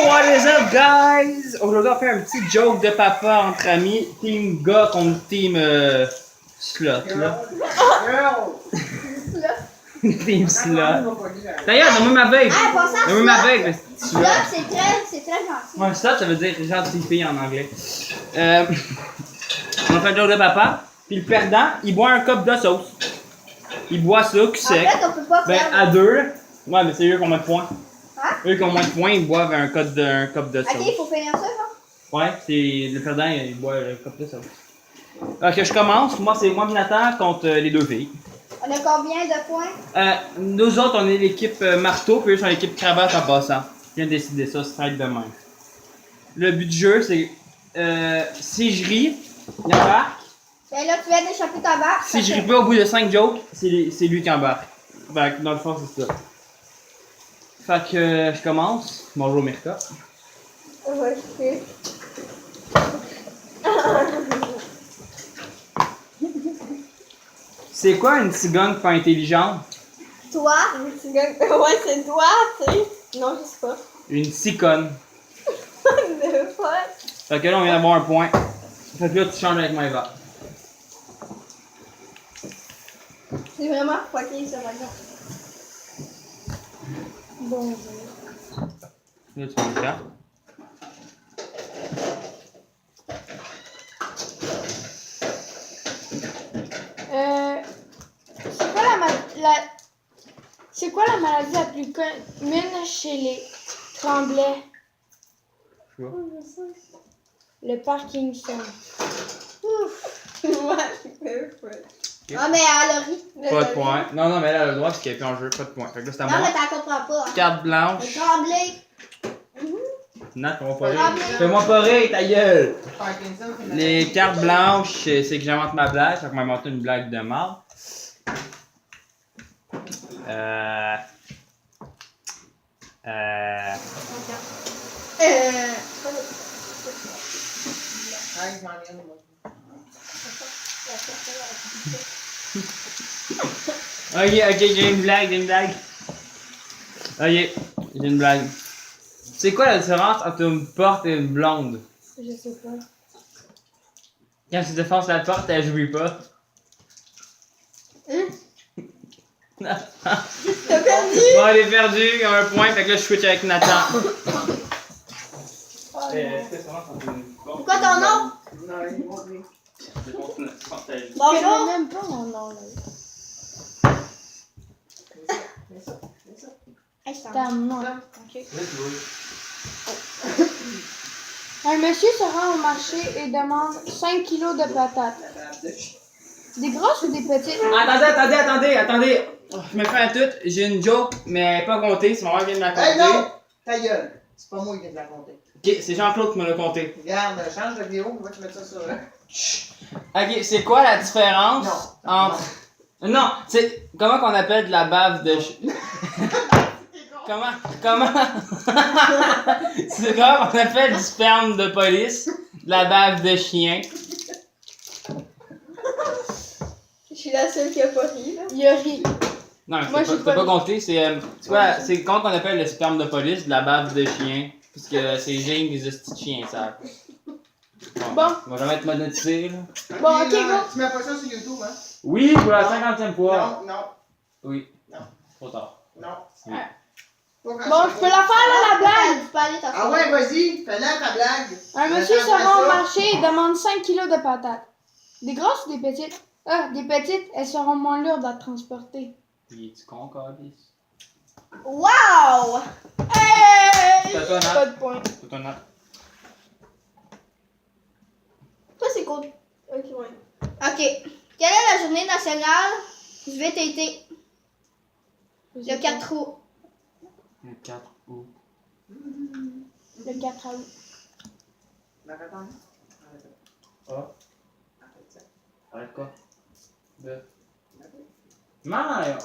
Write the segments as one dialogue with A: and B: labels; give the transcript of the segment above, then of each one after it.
A: what is up, guys? Aujourd'hui, on fait un petit joke de papa entre amis. Team gars contre team slot, là. Team slot. D'ailleurs, donne-moi ma bague. Donne-moi ma bague,
B: Slot, c'est très gentil.
A: Ouais, slot, ça veut dire gentille fille en anglais. On fait un joke de papa. Puis le perdant, il boit un cup de sauce. Il boit ça, cul
B: En
A: sec.
B: fait, on peut pas
A: Ben,
B: faire.
A: à deux. Ouais, mais c'est eux qui ont moins de points.
B: Hein?
A: Eux qui ont moins de points, ils boivent un cup de sauce.
B: Ok, il faut finir ça, genre.
A: Ouais, c'est le perdant, il boit le cup de sauce. Ok, je commence. Moi, c'est moi, Nathan, contre les deux filles.
B: On a combien de points?
A: Nous autres, on est l'équipe marteau, puis eux sont l'équipe cravache en passant. Je viens de décider ça, c'est de même. Le but du jeu, c'est si je ris, il embarque.
B: Ben là, tu viens d'échapper ta barre.
A: Si je ris pas au bout de 5 jokes, c'est lui qui embarque. Fait que dans le fond, c'est ça. Fait que je commence. Bonjour Mirka.
B: Ouais, je
A: C'est quoi une cigogne pas intelligente?
B: Toi?
C: Ouais, c'est toi, tu sais. Non, je sais pas.
A: Une ciconne.
C: De quoi?
A: Fait que là, on vient d'avoir un point. Fait que là, tu changes avec moi, Eva.
B: C'est vraiment fucké, ça, maintenant.
C: Bonjour.
A: Là, tu prends une carte.
C: C'est quoi la maladie la plus commune chez les Tremblay?
A: Je vois.
C: Le Parkinson.
B: Ah, mais elle a ri.
A: Pas de point. Non, mais elle a le droit parce qu'elle est plus en jeu. Pas de point. Fait que là, c'est à
B: Non, mais
A: moi.
B: t'en comprends pas. Hein.
A: Carte blanche.
B: Le tremblé.
A: Nat, fais-moi pas rire. Fais-moi pas rire, ta gueule! Les cartes blanches, c'est que j'invente ma blague. Fait que m'a inventé une blague de marde. Ok, j'ai une blague. Ok, j'ai une blague. C'est quoi la différence entre une porte et une blonde?
C: Je sais pas.
A: Quand tu défonces la porte, elle jouit pas.
B: T'as perdu?
A: Bon, elle est perdue, il y a un point, fait que là je switch avec Nathan.
B: C'est quoi ton nom?
C: Je
B: Bonjour.
C: connais même pas mon nom, là.
B: Hey, c'est
C: T'as mon nom. Ok. Un monsieur se rend au marché et demande 5 kilos de patates. Des grosses ou des petites?
A: Attendez! Je me fais un tout, j'ai une joke, mais elle n'est pas comptée, c'est ma mère qui vient de la compter.
D: Hey non! Ta gueule! C'est pas moi qui viens de la compter.
A: Ok, c'est Jean-Claude qui me l'a compté.
D: Regarde, change de vidéo, moi tu mets ça sur là.
A: Ok, c'est quoi la différence entre... Non, c'est... Comment qu'on appelle de la bave de... Comment... C'est comment qu'on appelle du sperme de police, de la bave de chien.
B: Je suis la seule qui a pas ri, là.
C: Il a ri.
A: Non,
C: Moi,
A: c'est
C: j'ai
A: pas,
C: pas dit.
A: compté, c'est quoi, c'est comment qu'on appelle le sperme de police, de la bave de chien. Parce que c'est James des hosties de chiens, ça.
C: Bon.
A: On va jamais être monétisé, là.
C: Bon, ok,
D: là,
C: go.
D: Tu mets pas ça sur YouTube, hein?
A: Oui, pour la 50e fois.
D: Non.
A: Oui.
D: Non.
A: Trop tard.
D: Oui.
C: Ouais.
D: Pas quand
C: Bon,
D: ça
C: je peux la faire, là, la blague.
B: Tu peux aller
D: Ah ouais, vas-y, fais-la ta blague.
C: Un monsieur se
D: Après
C: rend au
D: ça-
C: marché et demande 5 kilos de patates. Des grosses ou des petites? Ah, des petites, elles seront moins lourdes à transporter.
A: Il est-tu con, Calice?
B: Wow! Hey!
A: C'est à toi,
C: Pas
A: Nat.
C: de point.
A: C'est à toi, Nat.
B: Toi, c'est cool. Ok, ouais. Ok. Quelle est la journée nationale du VTT? Le 4 août.
A: Le 4 août.
C: Le 4 août.
D: Arrête, attends. Arrête.
A: Ah,
D: Arrête ça.
A: arrête quoi? Non,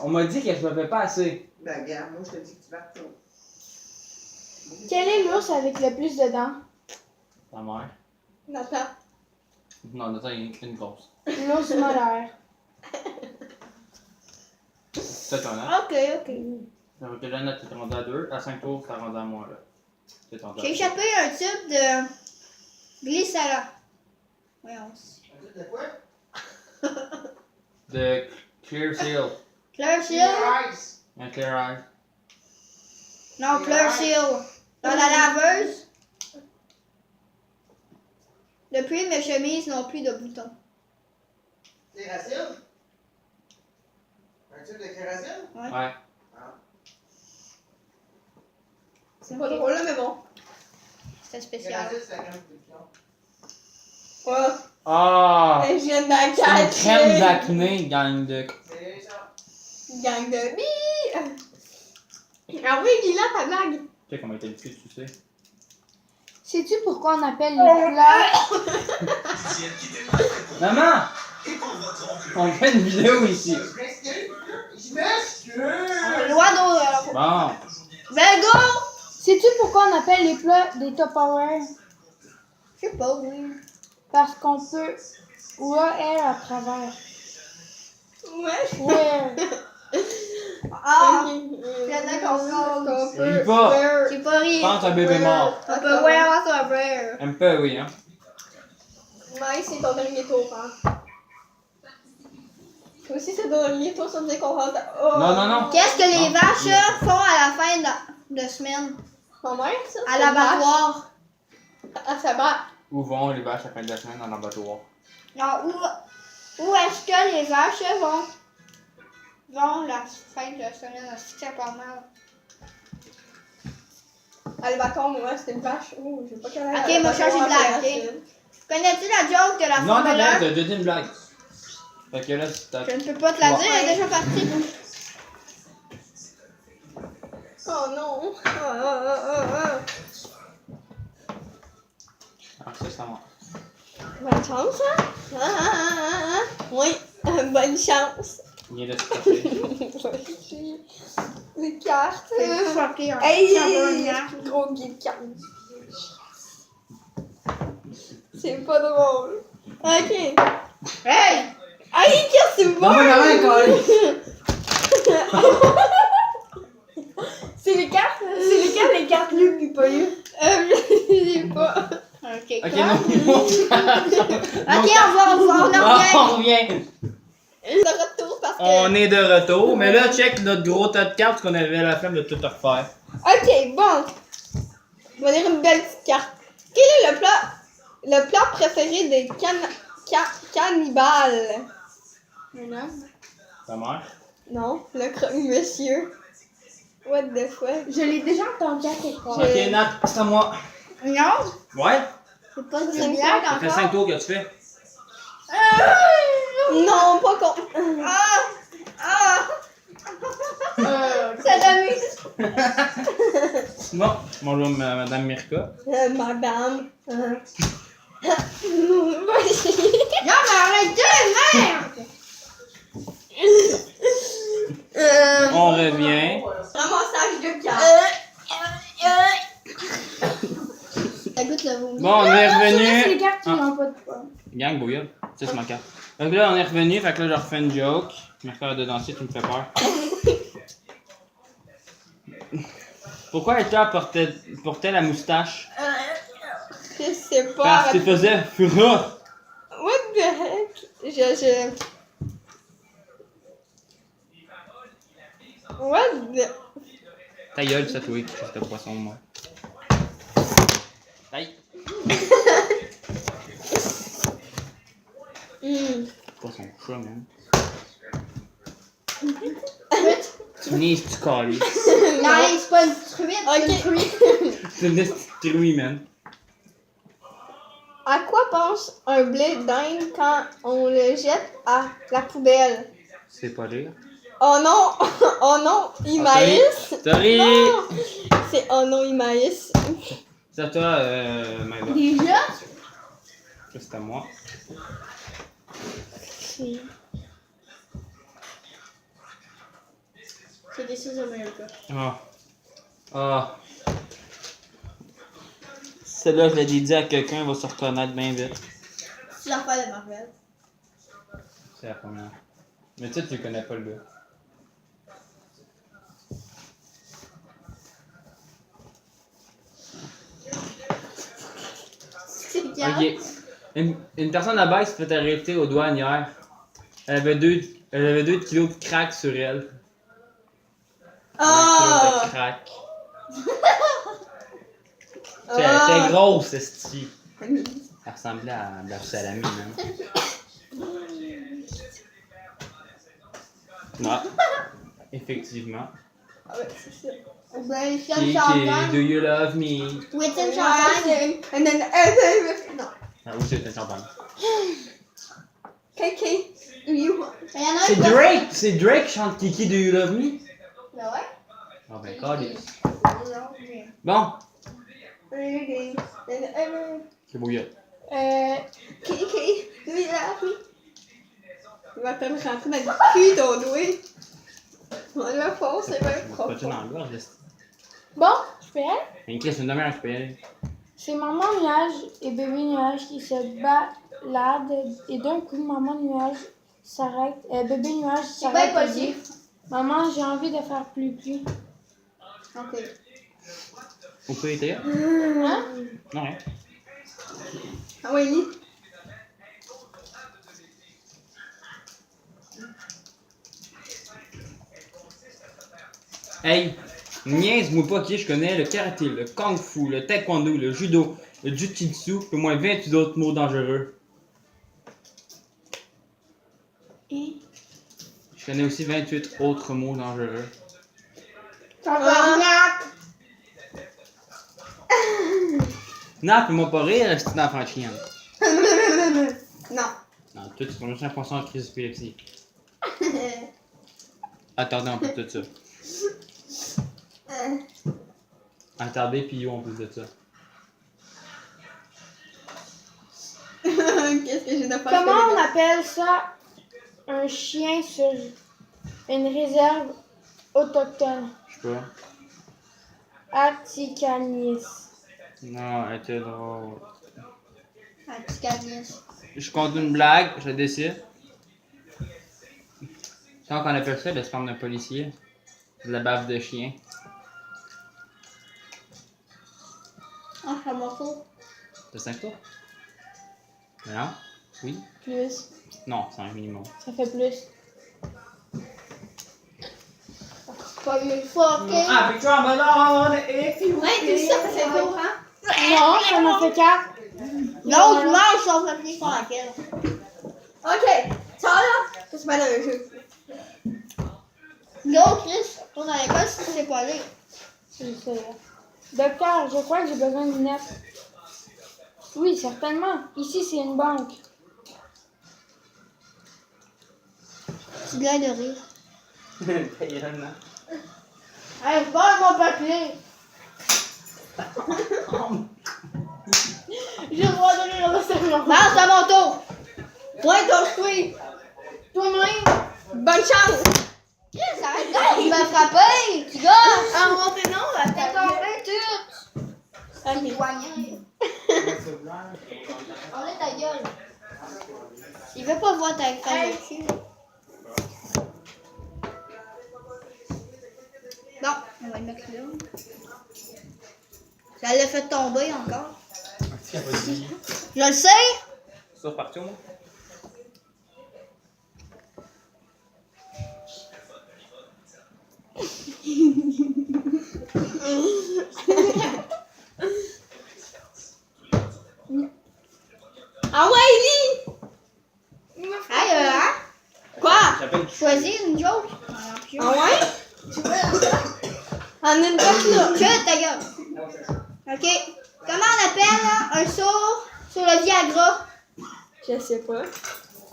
A: on m'a dit que je me fais pas assez.
D: Ben, regarde, moi je te dis que tu vas trop.
C: Quel est l'ours avec le plus de dents?
A: Ta mère.
B: Nathan.
A: Non, Nathan, il y a une grosse.
C: L'ours molaire.
A: C'est ton Nat.
B: Ok.
A: Donc là, Nat, t'es rendu à 2. À 5 tours, t'es rendu à moi, là. C'est ton
B: J'ai
A: top.
B: échappé un tube de glycérol. Voyons.
D: De quoi?
A: De Clear Seal.
B: Clear Seal?
D: Ice.
A: Un Clear Eye.
B: Non, Clear Seal. Dans la laveuse. Depuis, mes chemises n'ont plus de boutons.
D: Cléracil? Un tube de cléracil?
A: Ouais.
C: C'est pas drôle, là, mais bon.
B: C'était spécial.
D: Cléracil, c'est la crème de pion.
C: Ouais.
A: Ah!
C: Je viens de la
A: C'est une
C: catcher.
A: crème d'acné, gang de.
D: C'est ça.
C: Gang de billes. Ah oui, Gila, ta blague.
A: Tu sais comment il était difficile, tu sais.
C: Sais-tu pourquoi on appelle les plats?
A: Maman! On fait une vidéo ici.
D: Je m'excuse. Je m'excuse.
B: Loi d'eau.
A: Bon.
B: Ben go!
C: Sais-tu pourquoi on appelle les plats des Tupperware?
B: Je sais pas, oui.
C: Parce qu'on peut elle à travers.
B: Ouais.
C: Ouais.
B: Ah!
C: Il
B: y en a qu'on
A: Ris pas.
B: J'ai pas ri.
A: Pense à bébé mort.
B: On peut wear sur un beurre.
A: Un peu, oui, hein.
C: Mais c'est ton dernier tour, hein. Toi aussi, c'est ton dernier tour, ça veut dire qu'on rentre. Oh.
A: Non, non, non.
B: Qu'est-ce que les
A: Non.
B: vaches font à la fin de semaine?
C: Ton mère, ça?
B: À l'abattoir.
C: À sa bat.
A: Où vont les vaches à la fin de la semaine dans l'abattoir?
B: Alors, où est-ce que les vaches vont la fin de semaine? C'est pas mal.
C: À l'abattoir, moi, c'était une vache. Oh, j'ai pas qu'à aller à
B: Ok, moi,
C: l'abattoir
B: change de blague,
C: après la
B: ok?
C: semaine.
B: Connais-tu la joke de la
A: Non,
B: Formule 1?
A: t'arrête, deuxième blague. Fait que là, c'est ta.
B: Je ne peux pas te la dire, elle est déjà partie.
C: Oh non.
A: Ah, ça marche.
C: Bonne chance, hein? Oui, bonne chance.
A: Il vient de se passer.
C: Les cartes.
B: C'est fucké, hein.
C: Hey,
B: Ça va, hein.
C: gros billet de cartes. C'est pas drôle. Ok.
B: Hey!
C: Hey, qu'est-ce que c'est bon?
A: Non, mais maman,
C: C'est les cartes? C'est lesquelles les cartes lues pis pas lues? Je sais pas.
B: Ok,
A: Ok,
B: quoi?
A: non.
B: Ok, on en
A: Ah,
B: revient.
A: on revient.
C: De retour parce que...
A: On est de retour, mais là, check notre gros tas de cartes qu'on avait la flemme de tout refaire.
C: Ok, bon. On va dire une belle petite carte. Quel est le plat préféré des cannibales?
B: Un homme.
A: Ça marche?
C: Non, le croque-monsieur. What the fuck?
B: Je l'ai déjà entendu à quelque part.
A: Ok, Nat, c'est à moi.
B: Non,
A: Ouais?
B: c'est pas une
C: Cinq
B: blague
A: Ça fait
B: encore.
A: 5 tours que tu fais.
C: Non, pas con.
B: Ça t'amuse?
A: Bon, bonjour Madame Mirka.
C: Madame. Vas-y.
B: Non, mais arrêtez, merde!
A: On revient.
C: Ramassage de cartes.
B: Ça goûte le vomi.
A: Bon, on est
C: C'est les
A: revenu.
C: cartes qui
A: Ah.
C: n'ont pas de poids.
A: Gang, bouillon. Ça, c'est ma carte. Fait que là, on est revenu. Fait que là, je refais une joke. Mirka de danser, tu me fais peur. Pourquoi Elsa portait la moustache?
C: Je sais pas.
A: Parce qu'il faisait fureur.
C: What the heck? What the...
A: Ta gueule, ça, toi, c'est le poisson, moi. Aïe. Poisson chat, man. Tu niaises, tu calisses.
B: Non, c'est pas une truite, c'est une
C: Ok.
B: truite.
A: C'est une estirouille, man.
C: À quoi pense un blé d'Inde quand on le jette à la poubelle?
A: C'est pas lire.
C: Oh non! Oh non! Il maïs!
A: Sorry.
C: Non! C'est oh non, il maïs.
A: C'est à toi, Maëva.
B: Déjà?
A: Ça, c'est à moi.
B: C'est des This America.
A: Ah. Ah. Celle-là, je l'ai dit à quelqu'un, il va se reconnaître bien vite.
B: C'est l'affaire de Marvel.
A: C'est la première. Mais tu sais, tu connais pas le gars.
B: Pierre.
A: Ok. Une personne là-bas s'est fait arrêter aux douanes hier. Elle avait 2 kilos de crack sur elle. 2 kilos de crack. Elle était grosse, esti. Elle ressemblait à Blanche Salami, même. Non. Effectivement.
B: Ah ouais, c'est ça. Ben,
A: Qui,
B: Michel Champagne.
A: do you love me?
B: Whitney Champagne.
C: Non.
A: Ah, où c'est le champagne?
C: KK. Do you want?
B: Il y en a
A: C'est
B: un qui-
A: Drake! C'est Drake qui chante Kiki, do you love me?
B: Ben ouais.
A: Oh ben, calisse. Bon, c'est beau, gars.
C: KK. Do you love me? Il va te rentrer dans le cul, ton doigt. On le fond, c'est bien
A: Pas
C: propre.
A: tout dans le gorge, là.
C: Bon, je peux y aller?
A: Mais Chris, une demi-heure, je peux y aller.
C: C'est Maman Nuage et Bébé Nuage qui se baladent et d'un coup, Maman Nuage s'arrête. Bébé Nuage
B: C'est
C: s'arrête
B: pas
C: et dit Maman, j'ai envie de faire plus.
B: Ok.
A: Où peut être là?
C: Hein?
A: Non, rien.
C: Ah oui, lis.
A: Hey, niaise-moi pas qui je connais le karaté, le kung fu, le taekwondo, le judo, le jujitsu, et au moins 28 autres mots dangereux.
C: Et?
A: Je connais aussi 28 autres mots dangereux.
B: Tabarnak!
A: Non, fais-moi pas rire, c'est une enfant chienne.
C: Non.
A: Non, toi, tu prends juste un poisson de crise d'épilepsie. Attendez en plus de ça. Attardé puis yo en plus de ça.
C: Qu'est-ce que j'ai de faire?
E: Comment on appelle ça un chien sur une réserve autochtone?
A: Je sais pas.
E: Aticanis.
A: Non, elle était drôle.
B: Un petit canis.
A: Je compte une blague, je décide. Comment on appelle ça, le sperme d'un policier? De la bave de chien.
B: Ah, c'est un morceau.
A: T'as 5 tours? Non? Oui?
E: Plus.
A: Non, c'est un minimum.
E: Ça fait plus.
B: Pas une fois, ok?
A: Ah, picture melon, if you
C: Ouais, t'es sûr que c'est court, hein?
E: Non, ça m'en fait 4.
B: L'autre mange son papier sur laquelle.
C: Ok. Ça là, c'est pas le jeu.
B: Go, Chris, on dans l'école si tu sais pas lire.
E: Je sais. Docteur, je crois que j'ai besoin de lunettes. Oui, certainement. Ici, c'est une banque.
B: Tu gagnes de rire.
A: Payonne.
B: Hey, je parle mon papier.
E: J'ai le droit de rire de cette
B: Non, c'est à mon tour.
C: Ouais, donc oui.
B: Toi-même.
C: Bonne chance.
B: Chris, arrête donc de me frapper. Tu gosses.
C: Ah, mon prénom, là,
B: T'es tombé tout.
C: Ok.
B: Poignard. On est ta gueule. Il veut pas voir ta crème dessus. Bon, on va le mettre là. Ça l'a fait tomber encore. Je le sais.
A: Ça partout, moi?
C: Ah ouais, lis.
B: Hey, hein?
C: Quoi?
B: Choisis une joke.
C: Ah ouais? En une boîte là.
B: Je ta gueule. Ok. Comment on appelle là, un sourd sur le Viagra?
C: Je sais pas.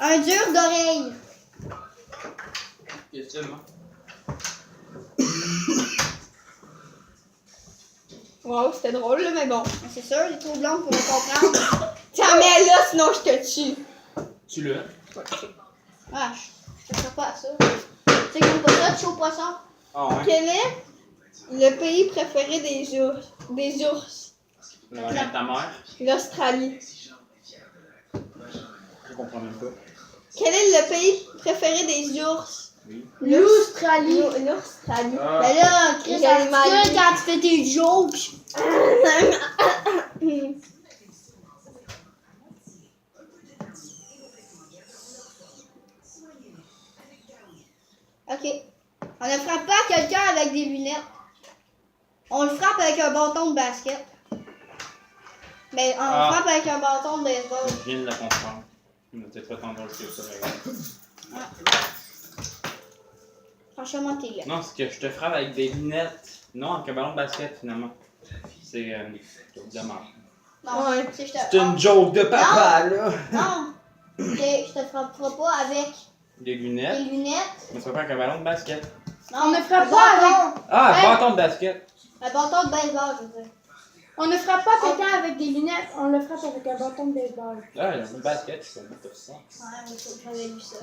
B: Un dur d'oreille.
A: Effectivement.
C: Wow, c'était drôle là, mais bon.
B: C'est sûr, il est trop blond pour le comprendre.
C: Tiens, mais là, sinon je te tue.
A: Tu l'as?
B: Ah, je te ferai pas ça. Tu sais qu'ils pas ça, tu au poisson?
A: Ah ouais?
C: Quel est le pays préféré des ours? Des ours.
A: Ta mère?
C: L'Australie.
A: Je comprends même pas.
C: Quel est le pays préféré des ours?
E: L'Australie.
C: L'Australie.
B: Ben là, Chris,
C: J'ai
B: articule
C: mal dit.
B: quand tu fais tes jokes. bâton de basket. Mais on
A: Ah.
B: frappe avec un bâton de baseball.
A: Je viens de la comprendre. C'est pas tant drôle que ça, regarde.
B: Franchement, t'es là.
A: Non, c'est que je te frappe avec des lunettes. Non, avec un ballon de basket, finalement. C'est une joke de merde.
B: Non,
C: Ouais.
B: si je te
A: C'est une joke de papa, là!
B: Non! Je te frapperai pas avec
A: Des
B: tes
A: lunettes.
B: lunettes.
A: Mais c'est pas avec un ballon de basket.
B: Non,
E: On ne frappe
B: un
E: pas
B: bâton.
A: Ah, un
E: Hey!
A: bâton de basket!
B: Un bâton de baseball, je veux dire.
E: On ne frappe pas quelqu'un avec des lunettes, on le frappe avec un bâton de baseball.
A: Ah, il y a un basket, c'est un peu ça.
B: Ouais, mais j'avais lu ça.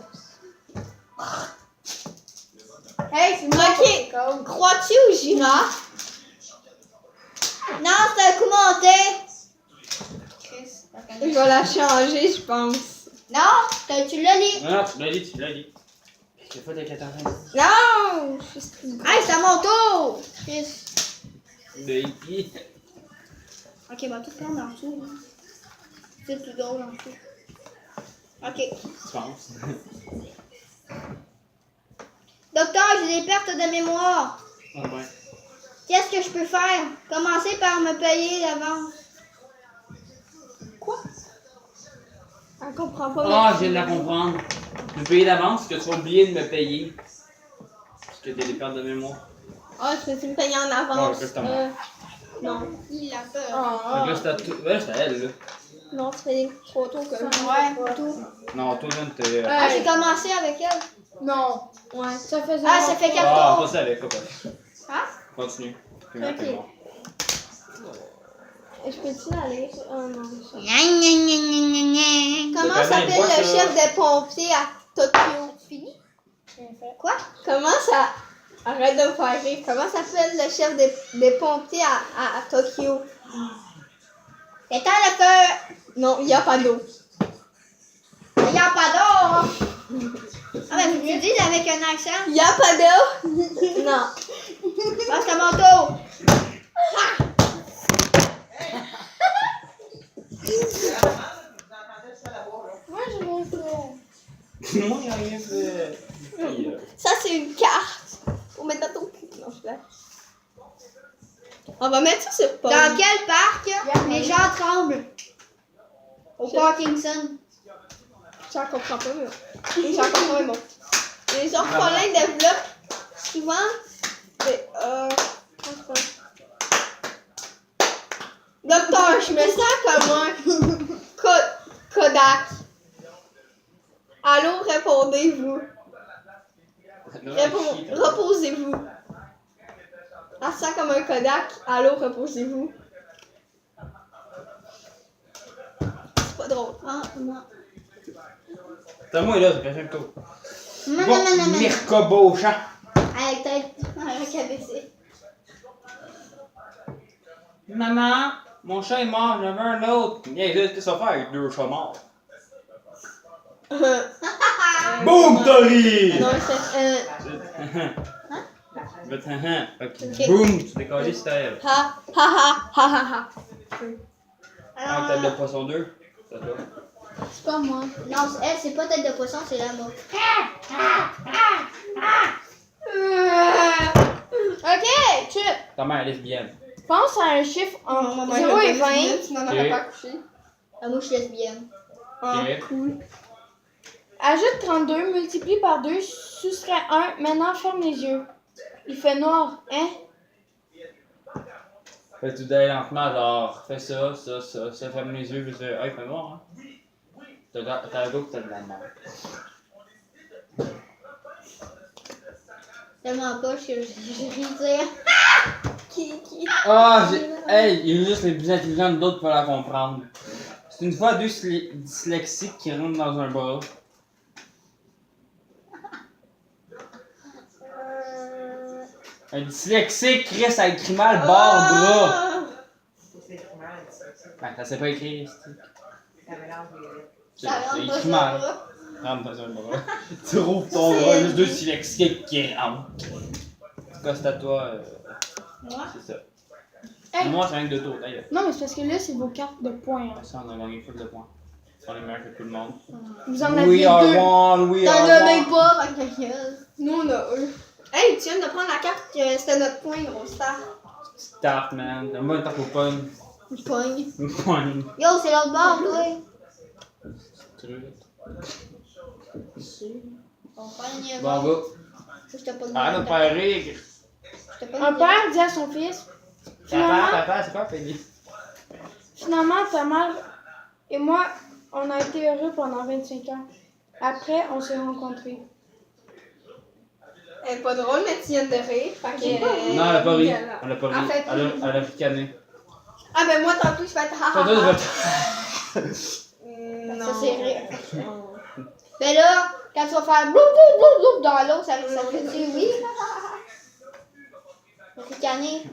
E: Hey, c'est moi.
C: Ok. Crois-tu aux girafes?
B: Non, c'est un coup monté! Chris,
C: Je vais la changer, je pense.
B: non, tu l'as lu.
A: Non, tu l'as dit, tu l'as dit. J'ai pas de 14 ans.
C: Non! Je suis
B: Hey, c'est à mon tour! Chris.
A: De hippie.
B: Ok, bah tout prendre en dessous. là. C'est plus drôle en dessous. Ok.
A: Tu penses?
B: Docteur, j'ai des pertes de mémoire.
A: Ah ouais.
B: Qu'est-ce que je peux faire? Commencer par me payer d'avance.
C: Elle comprend pas.
A: Ah, je viens de la comprendre. Me payer d'avance, que tu vas oublier de me payer. Parce que t'as des pertes de mémoire.
C: Ah, je peux-tu me payer en
A: Ah,
C: avance?
A: que c'est à moi.
C: Non.
B: Il a peur.
A: Fait que là, c'est à tout. Ouais, c'est à elle, là.
C: Non, tu fais des photos comme ça.
B: Ouais, tout.
A: Non, toi, même, t'es.
B: Ah, j'ai commencé avec elle.
E: Non.
C: Ouais.
E: Ça faisait.
B: Ah, ça fait 4
A: Ah,
B: tours.
A: pas ça avec, pas ça.
B: Hein?
A: Continue.
C: Ok. Je peux-tu aller? Oh non. Comment
A: Ben,
C: s'appelle
A: moi,
C: le
A: ça-
C: chef des pompiers à Tokyo?
B: Fini?
C: Quoi? Comment ça... Arrête de me faire rire. Comment s'appelle le chef des pompiers à Tokyo?
B: Éteins le feu.
C: Non, il n'y a pas d'eau.
B: Il n'y a pas d'or. Ah, mais tu dis avec un accent.
C: Il n'y a pas d'eau? Non.
B: Ah, c'est à mon tour.
E: Moi, je l'ai fait.
A: Moi, il a rien fait.
C: Ça, c'est une carte. Pour mettre dans ton cul. Non, je fais. On va mettre ça sur pause.
B: Dans quel parc les gens tremblent? Au Parkinson.
C: J'en comprends pas, mais... J'en comprends, mais bon. Les orphelins développent souvent des... Docteur, je me sens comme un Kodak. Allô, répondez-vous. Reposez-vous. Elle se sent comme un Kodak. Allô, reposez-vous. C'est pas drôle.
B: Ah, non.
A: C'est à moi, là, c'est quelqu'un que toi.
B: Non,
A: Bon,
B: non, non, non, non.
A: Mirka Beauchamp.
B: Avec tête, avec ABC.
A: Maman, mon chat est mort, j'en veux un autre. Qu'est-ce que ça fait avec 2 chats morts? Boum, Tori!
C: Non, c'est...
A: Ok. Boum, tu t'es collé sur ta elle.
C: Ha, ha, ha, ha, ha, ha.
A: Ah, tête de poisson 2. C'est à toi.
E: C'est pas moi.
B: Non, elle, c'est pas tête de poisson, c'est la mort.
E: Ok, chut.
A: Ta mère est lesbienne.
E: Pense à un chiffre entre
C: Maman,
E: 0 et
C: il y a
E: 20.
C: tu n'en aurais
A: Ok.
C: pas couché.
B: Ah, moi, je suis lesbienne.
C: Ah,
A: Ok.
C: cool.
E: Ajoute 32, multiplie par 2, soustrait 1. Maintenant, ferme les yeux. Il fait noir, hein?
A: Fais tout d'aller lentement, genre, fais ça, ferme les yeux, puis tu fais, ah, il fait noir, hein. T'as un goût que t'as de la merde.
B: Tellement pas, j'ai rien dire.
C: Qui?
A: Ah, hey, il est juste les plus intelligents d'autres pour la comprendre. C'est une fois deux dyslexiques qui rentrent dans un bras. Un dyslexique, Chris, a écrit mal, barre, bras.
D: C'est écrit mal, c'est
A: Ben, ça sait pas écrire, c'est
D: ça mélange les lettres.
A: C'est
B: Ça rentre pas
A: écrit
B: sur
A: mal.
B: le bras.
A: Rentre dans un bras. Tu rouvres ton bras, juste deux dyslexiques qui rentrent. En tout cas, c'est à toi.
B: Moi?
A: C'est ça.
E: Hey.
A: Moi, c'est rien que 2 tours, d'ailleurs.
E: Non, mais c'est parce que là, c'est vos cartes de points. hein.
A: Ça, on a gagné full de points. On est meilleurs que tout le monde.
E: Vous en avez
A: We are
E: 2.
A: one, we
B: T'en
A: are
B: donnais
A: one.
B: pas, avec ta gueule.
C: Nous, on a eux. Hey, tu viens de prendre la carte que c'était notre point, gros star.
A: Petite tarte, man. J'aime pas une tarte aux pommes.
B: Je pogne.
A: Une poigne.
B: Yo, c'est l'autre bord, toi. On pogne.
A: Bon, va.
B: Je te pogne.
A: Arrête de faire rire.
B: Je te pogne.
E: Un père dit à son fils,
A: Papa, c'est quoi, Peggy?
E: finalement, ta mère et moi, on a été heureux pendant 25 ans. Après, on s'est rencontrés.
C: Elle est pas drôle, mais tu viens de rire. Fait que,
A: Non, elle a pas ri.
C: elle
A: Elle a pas ri.
C: En fait,
A: Elle a ricané.
C: Ah, ben moi, tantôt, je fais ha
A: Toi, tu
C: ha ha.
A: vas
C: Non.
B: Ça, c'est rire. Mais là, quand tu vas faire blou blou blou blou dans l'eau, ça fait dire oui. Ricaner.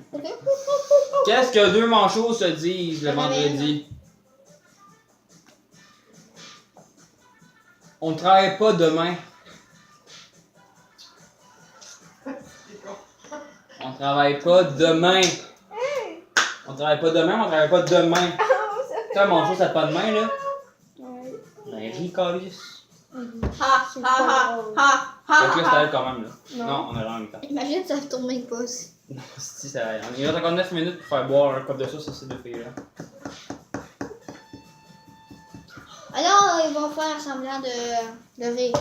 A: Qu'est-ce que deux manchots se disent le vendredi? On ne travaille pas demain. On travaille pas demain. On travaille pas demain, on travaille pas demain. Toi, manchot, ça n'a pas de main, là?
E: Ouais.
A: Ben, ris, calice.
C: Ha ha ha ha
A: Fait que là,
C: ha
A: c'est
C: ha.
A: elle quand même, là.
E: Non.
A: Non, on est là en même temps.
B: Imagine, ça tourne même pas.
A: Non, si, ça va. Il reste encore 9 minutes pour faire boire un cup de sauce à ces deux filles-là.
B: Alors, ils vont faire semblant de rire.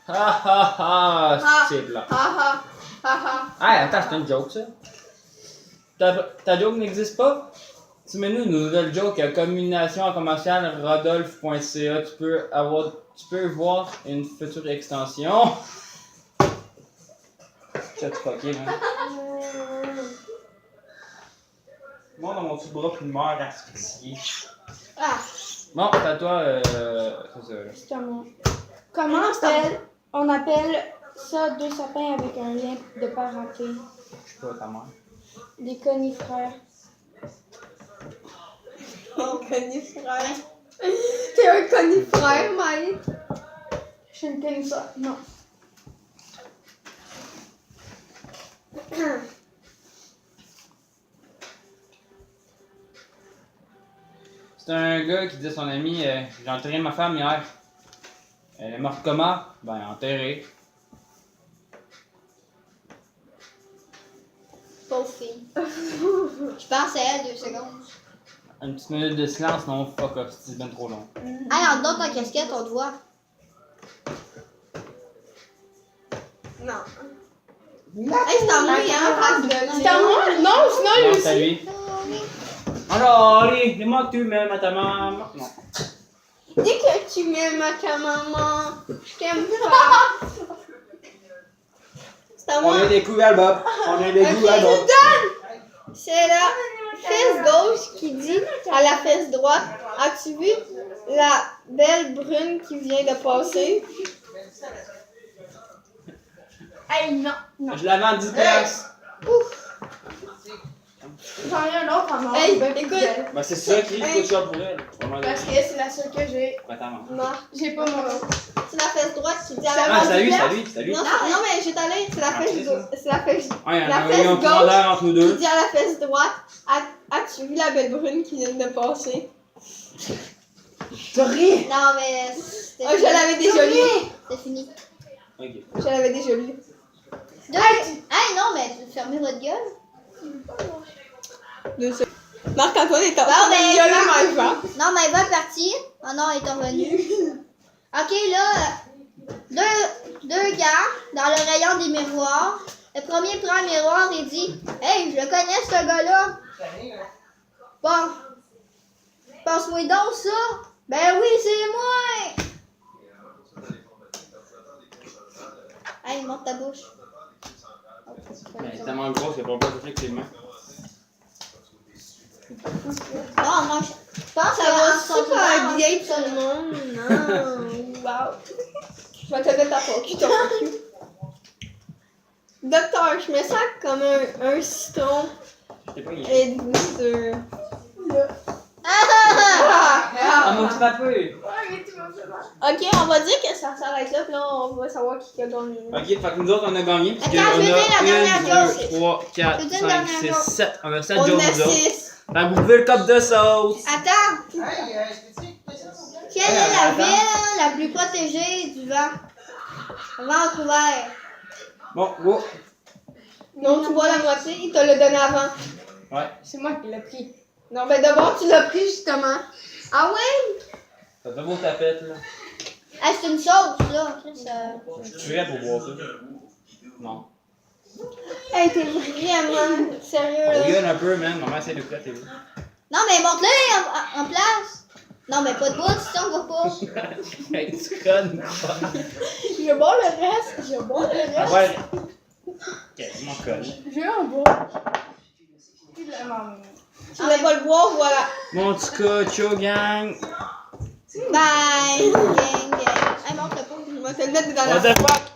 A: Ha ha ha! C'est blanc.
C: Ha ha ha ha.
A: Hey, attends, c'est une joke, ça. Ta joke n'existe pas? Tu mets-nous une nouvelle joke à combination en commercial rodolphe.ca. Tu peux voir une future extension. Je te fucké, man. Moi, dans mon petit bras, puis une mère asphyxiée.
B: Ah,
A: Bon, c'est à toi, c'est ça, là.
E: C'est à moi. Comment on appelle ça deux sapins avec un lien de parenté?
A: Je suis pas ta mère.
E: Des conifères.
C: Oh, conifère. T'es un conifère, Mike.
E: Je suis une conifère. Non.
A: C'est un gars qui dit à son ami j'ai enterré ma femme hier. Elle est morte comment? Ben, enterrée.
B: pauvre fille. Je pense à elle 2 secondes.
A: Une petite minute de silence, non, fuck off, c'est bien trop long.
B: Hey, en dedans ta casquette, on te voit.
C: Non. Hey, c'est à moi, hein, face de
E: C'est à moi? Non, sinon
A: Non,
E: lui
A: c'est à
E: aussi.
A: lui. Alors, allez, dis-moi que tu m'aimes à ta maman. Non.
C: Dis que tu m'aimes à ta maman. Je t'aime pas. C'est à moi.
A: On a des coups à Bob. On a des coups à
C: Ok,
A: Bob.
C: je donne. C'est la fesse gauche qui dit à la fesse droite. As-tu vu la belle brune qui vient de passer?
E: Hey, non. Non.
A: Je l'avais en 10 piastres.
E: J'en ai un autre en or.
C: Hey,
E: ben plus
C: écoute.
E: belle.
A: Ben, c'est ça qui coûte cher pour elle.
E: Parce que c'est la seule que j'ai.
A: Attends.
C: Non.
E: J'ai pas mon autre.
C: C'est la fesse droite qui dit à la
A: Ah,
C: fesse
A: salut,
C: droite.
A: salut, salut.
C: Non, non, mais je vais t'aller. C'est la
A: Ah,
C: fesse
A: c'est
C: gauche. C'est la fesse
A: Ouais, il y
C: la
A: a
C: fesse
A: un
C: gauche
A: commandeur entre nous
C: qui
A: deux.
C: dit à la fesse droite. As-tu vu la belle brune qui vient de passer?
A: T'as ri?
B: Non, mais. c'était
C: Oh, je l'avais déjà lu.
B: C'est fini.
A: Ok.
C: Je l'avais déjà lu.
B: Hey, non, mais tu fermez votre gueule.
C: 2 secondes. Marc-Antoine est en
B: Bon,
C: train
B: ben,
C: de gueuler Maëva.
B: Non, mais elle va partir. Oh non, elle est revenue. Ok, là, deux gars dans le rayon des miroirs. Le premier prend un miroir et dit hey, je le connais, ce gars-là. Bon, passe-moi donc ça. Ben oui, c'est moi. Hey, monte ta bouche.
A: Mais c'est tellement gros qu'il n'y a pas touché avec tes mains.
B: Non, moi, je pense
C: Ça va
B: que
C: super bien tout le monde. Non. Wow. Je vais te mettre ta faute. Je t'en fous. Docteur, je me sens comme un citron.
A: C'est pas grave.
C: Êtes-vous sûr?
A: Ah, mon petit papeux!
C: Ok, on va dire que ça s'arrête là, puis là, on va savoir qui a gagné.
A: Ok, fait que nous autres, on a gagné. Parce
B: Attends, je vais dire la dernière
A: on a
B: joke.
A: 1, 2, 3, 4,
B: Je vais dire
A: 5,
B: la dernière
A: 6,
B: joke.
A: 7. On a 7
C: On
A: jokes,
C: a
A: nous autres.
C: 6.
A: Fait que vous pouvez le cup de sauce.
B: Attends, quelle est la
A: Attends.
B: ville la plus protégée du vent? Vancouver.
A: Bon, go.
C: Non, tu vois la moitié, il te l'a donné avant.
A: Ouais.
E: C'est moi qui l'ai pris.
C: Non, mais d'abord, tu l'as pris justement. Ah ouais?
A: T'as de beaux tapettes, là.
B: Ah, c'est une sauce, là. Chris,
A: Je tuerais pour boire ça. Non.
C: Hey, t'es vraiment sérieux, là?
A: Regarde un peu, man. Maman essaie de couper la télé.
B: Non, mais montre-le en place. Non, mais pas de bout, sinon on va pas.
A: Hey, tu connes.
C: Je bois le reste. Je bois le reste.
A: Ah ouais. Quasiment conne.
E: J'ai un beau. Puis la maman.
C: Tu voulais pas le boire, voilà.
A: Bon, en tout cas, ciao, gang.
B: Bye, gang, gang. Hey, montre-le pas.
C: Je vais te le mettre dans
A: What
C: la...
A: the fuck?